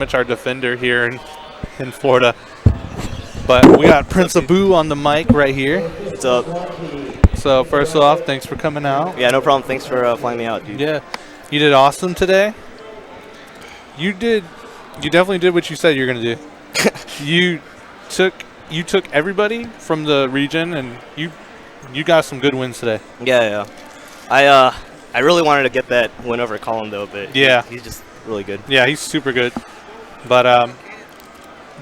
much our defender here in Florida. But we got Prince Abu on the mic right here. What's up? So first off, thanks for coming out. Yeah, no problem. Thanks for flying me out, dude. Yeah, you did awesome today. You definitely did what you said you were gonna do. you took everybody from the region, and you got some good wins today. Yeah. I really wanted to get that win over Colin though, but yeah, he's just really good. Yeah, he's super good. But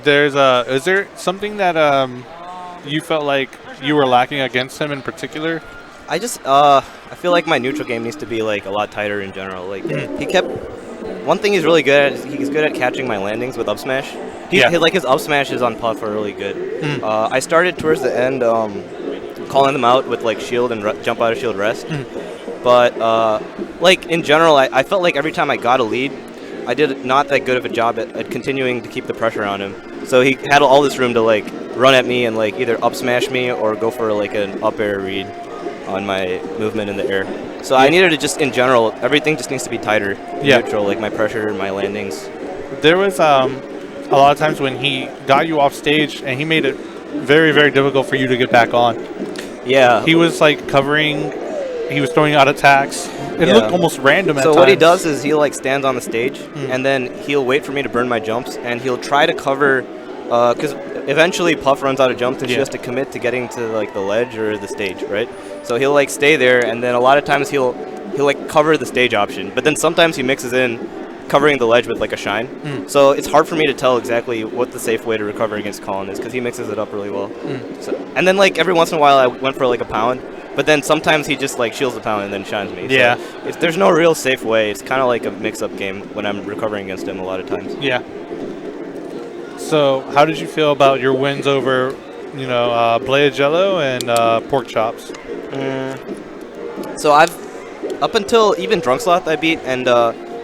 is there something that you felt like you were lacking against him in particular? I just I feel like my neutral game needs to be like a lot tighter in general. Like one thing he's really good at is he's good at catching my landings with up smash. His up smashes on puff are really good. I started towards the end calling them out with like shield and jump out of shield rest. But like in general, I felt like every time I got a lead, I did not that good of a job at continuing to keep the pressure on him. So he had all this room to like run at me and like either up smash me or go for like an up air read on my movement in the air. So I needed to just, in general, everything just needs to be tighter, neutral, like my pressure, my landings. There was a lot of times when he got you off stage and he made it very, very difficult for you to get back on. Yeah. He was like covering, he was throwing out attacks. It looked almost random at times. So what he does is he like stands on the stage and then he'll wait for me to burn my jumps and he'll try to cover, because eventually Puff runs out of jumps and she has to commit to getting to like the ledge or the stage, right? So he'll like stay there and then a lot of times he'll like cover the stage option, but then sometimes he mixes in covering the ledge with like a shine. So it's hard for me to tell exactly what the safe way to recover against Colin is because he mixes it up really well. So, and then like every once in a while I went for like a pound, but then sometimes he just like shields the pound and then shines me. Yeah. So there's no real safe way. It's kind of like a mix-up game when I'm recovering against him a lot of times. Yeah. So how did you feel about your wins over, Glacial and Pork Chops? So up until even Drunk Sloth I beat, and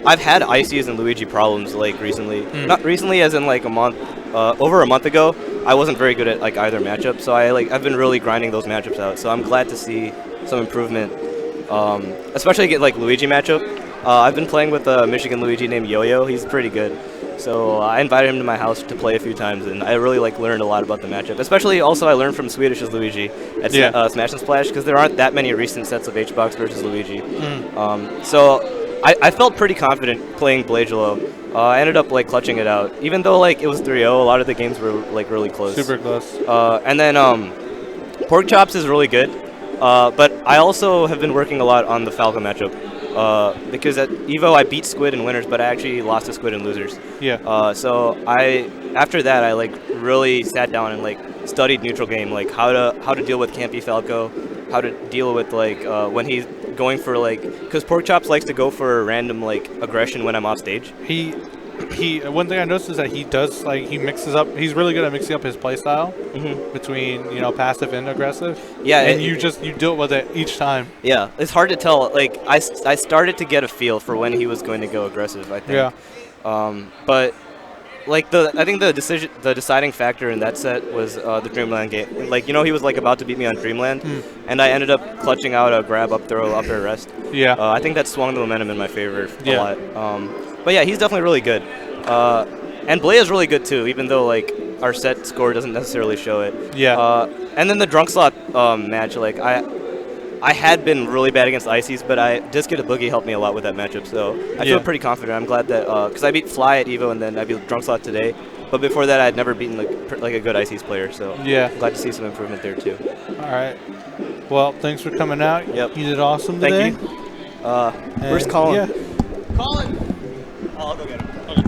I've had Ices and Luigi problems like recently. Not recently as in like a month, over a month ago. I wasn't very good at like either matchup, so I've been really grinding those matchups out. So I'm glad to see some improvement, especially get like Luigi matchup. I've been playing with a Michigan Luigi named Yo-Yo. He's pretty good. So I invited him to my house to play a few times, and I really like learned a lot about the matchup. Especially also I learned from Swedish's Luigi at Smash and Splash because there aren't that many recent sets of H-Box versus Luigi. So I felt pretty confident playing Glacial. I ended up like clutching it out, even though like it was 3-0. A lot of the games were like really close. Super close. And then Pork Chops is really good, but I also have been working a lot on the Falco matchup. Because at EVO I beat Squid in winners, but I actually lost to Squid in losers. Yeah. So after that I like really sat down and like studied neutral game, like how to deal with Campy Falco, how to deal with like when he's going for like, because Pork Chops likes to go for random like aggression when I'm off stage. He one thing I noticed is that he does like he mixes up. He's really good at mixing up his play style between passive and aggressive. Yeah, and you deal with it each time. Yeah, it's hard to tell. Like I started to get a feel for when he was going to go aggressive, I think. Yeah. But like I think the deciding factor in that set was the Dreamland game. Like he was like about to beat me on Dreamland, and I ended up clutching out a grab up throw up air rest. Yeah. I think that swung the momentum in my favor a lot. But yeah, he's definitely really good. And Blay is really good too, even though like our set score doesn't necessarily show it. Yeah. And then the Drunk Slot match, like I had been really bad against Ices, but Disc It a Boogie helped me a lot with that matchup, so I feel pretty confident. I'm glad that, because I beat Fly at EVO and then I beat Drunk Slot today, but before that I had never beaten like a good Ices player, so I'm glad to see some improvement there too. All right. Well, thanks for coming out. Yep. You did awesome today. Thank you. Where's Colin? Yeah. Colin! Oh, I'll go get him. Okay.